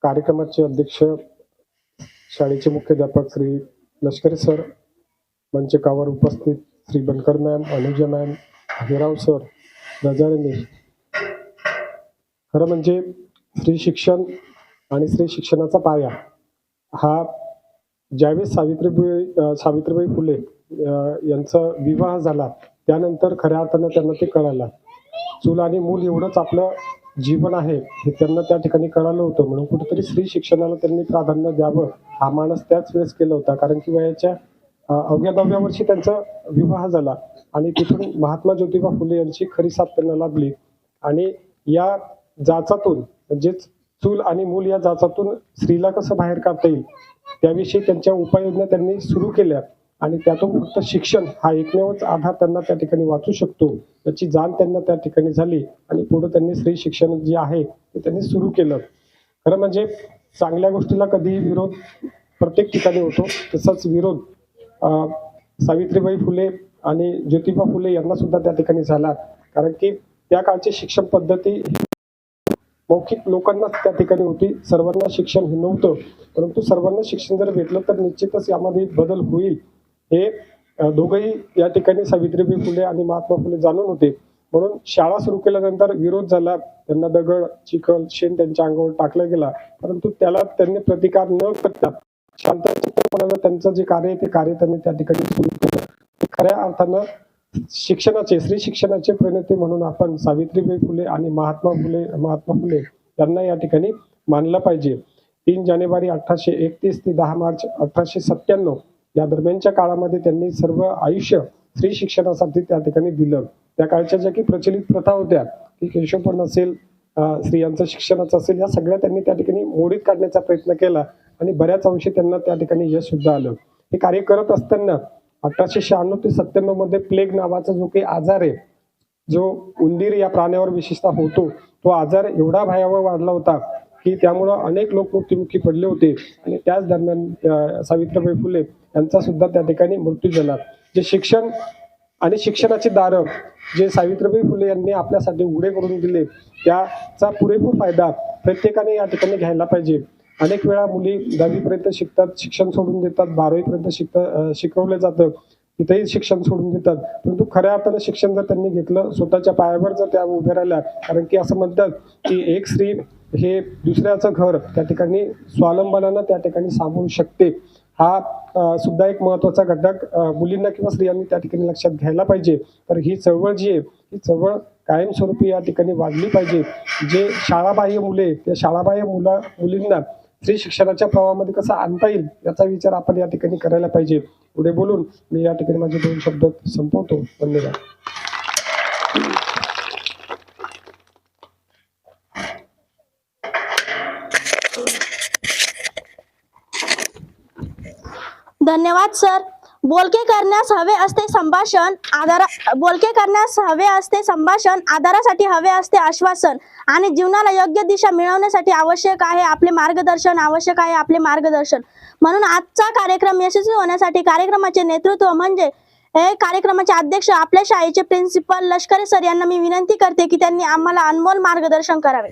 कार्यक्रमाचे अध्यक्ष शाळेचे मुख्याध्यापक श्री लष्करी सर, मंचकावर उपस्थित श्री बनकर मॅम, अनुजा मॅम, हिराव सर, रजाळे, खरं म्हणजे स्त्री शिक्षण आणि स्त्री शिक्षणाचा पाया हा ज्यावेळेस सावित्रीबाई फुले यांचा विवाह झाला त्यानंतर खऱ्या अर्थानं त्यांना ते कळालं. चूल आणि मूल एवढंच आपलं जीवन आहे हे त्यांना त्या ठिकाणी कळालं होतं. म्हणून कुठेतरी स्त्री शिक्षणाला त्यांनी प्राधान्य द्यावं हा मानस त्याच वेळेस केला होता. कारण की वयाच्या अवघ्या 9व्या वर्षी त्यांचा विवाह झाला आणि तिथून महात्मा ज्योतिबा फुले यांची खरी साथ त्यांना लाभली. आणि या जाचातून म्हणजेच चूल आणि मूल या जाचातून स्त्रीला कसं बाहेर काढता येईल त्याविषयी त्यांच्या उपाययोजना त्यांनी सुरू केल्या. आणि त्यातून फक्त शिक्षण हा एकमेवच आधार त्यांना त्या ठिकाणी वाचू शकतो याची जाण त्यांना त्या ठिकाणी झाली. आणि पुढे त्यांनी स्त्री शिक्षण जे आहे ते त्यांनी सुरू केलं. खरं म्हणजे चांगल्या गोष्टीला कधीही विरोध प्रत्येक ठिकाणी होतो. तसाच विरोध सावित्रीबाई फुले आणि ज्योतिबा फुले यांना सुद्धा त्या ठिकाणी झाला. कारण की त्या काळची शिक्षण पद्धती मौखिक लोकांनाच त्या ठिकाणी होती. सर्वांना शिक्षण हे नव्हतं. परंतु सर्वांना शिक्षण जर भेटलं तर निश्चितच यामध्ये बदल होईल हे दोघंही या ठिकाणी सावित्रीबाई फुले आणि महात्मा फुले जाणून होते. म्हणून शाळा सुरू केल्यानंतर विरोध झाला. त्यांना दगड, चिखल, शेण त्यांच्या अंगावर टाकला गेला. परंतु त्याला त्यांनी प्रतिकार न करता शांतपणानं त्यांचं जे कार्य आहे ते कार्य त्यांनी त्या ठिकाणी सुरू केलं. खऱ्या अर्थानं शिक्षणाचे, स्त्री शिक्षणाचे प्रणेते म्हणून आपण सावित्रीबाई फुले आणि महात्मा फुले यांना या ठिकाणी मानलं पाहिजे. 3 जानेवारी 1831 ते 10 मार्च 1897 या दरम्यानच्या काळामध्ये त्यांनी सर्व आयुष्य स्त्री शिक्षणासाठी त्या ठिकाणी दिलं. त्या काळच्या ज्या काही प्रचलित प्रथा होत्या की केशवपण असेल, स्त्रियांचं शिक्षणाचं असेल, या सगळ्या त्यांनी त्या ठिकाणी मोडीत काढण्याचा प्रयत्न केला आणि बऱ्याच अंशी त्यांना त्या ठिकाणी यश सुद्धा आलं. हे कार्य करत असताना 1896 ते 97 मध्ये प्लेग नावाचा जो काही आजार आहे, जो उंदीर या प्राण्यावर विशेषतः होतो, तो आजार एवढा भयावह वाढला होता की त्यामुळं अनेक लोक मृत्युमुखी पडले होते. आणि त्याच दरम्यान सावित्रीबाई फुले यांचा सुद्धा त्या ठिकाणी मृत्यू झाला. जे शिक्षण आणि शिक्षणाचे दार जे सावित्रीबाई फुले यांनी आपल्यासाठी उघडे करून दिले त्याचा पुरेपूर फायदा प्रत्येकाने या ठिकाणी घ्यायला पाहिजे. अनेक वेळा मुली 10वी पर्यंत शिकतात, शिक्षण सोडून देतात, 12वी पर्यंत शिकवलं जातं, तिथेही शिक्षण सोडून देतात. परंतु खऱ्या अर्थानं शिक्षण जर त्यांनी घेतलं, स्वतःच्या पायावर जर त्या उभ्या राहिल्या, कारण की असं म्हणतात की एक स्त्री हे दुसऱ्याचं घर त्या ठिकाणी स्वावलंबनानं त्या ठिकाणी सांभाळू शकते. हा सुद्धा एक महत्वाचा घटक मुलींना किंवा स्त्रियांनी त्या ठिकाणी लक्षात घ्यायला पाहिजे. तर ही चळवळ जी आहे ही चळवळ कायमस्वरूपी या ठिकाणी वाढली पाहिजे. जे शाळाबाह्य मुले, त्या शाळाबाह्य मुलींना स्त्री शिक्षणाच्या प्रवाहामध्ये कसं आणता येईल याचा विचार आपण या ठिकाणी करायला पाहिजे. पुढे बोलून मी या ठिकाणी माझे 2 शब्द संपवतो. धन्यवाद. धन्यवाद सर. बोलके करण्यास हवे असते संभाषण, आधारासाठी हवे असते आश्वासन आणि जीवनाला योग्य दिशा मिळवण्यासाठी आवश्यक आहे आपले मार्गदर्शन. म्हणून आजचा कार्यक्रम यशस्वी होण्यासाठी कार्यक्रमाचे नेतृत्व म्हणजे हे कार्यक्रमाचे अध्यक्ष आपल्या शाळेचे प्रिन्सिपल लष्करी सर यांना मी विनंती करते की त्यांनी आम्हाला अनमोल मार्गदर्शन करावे.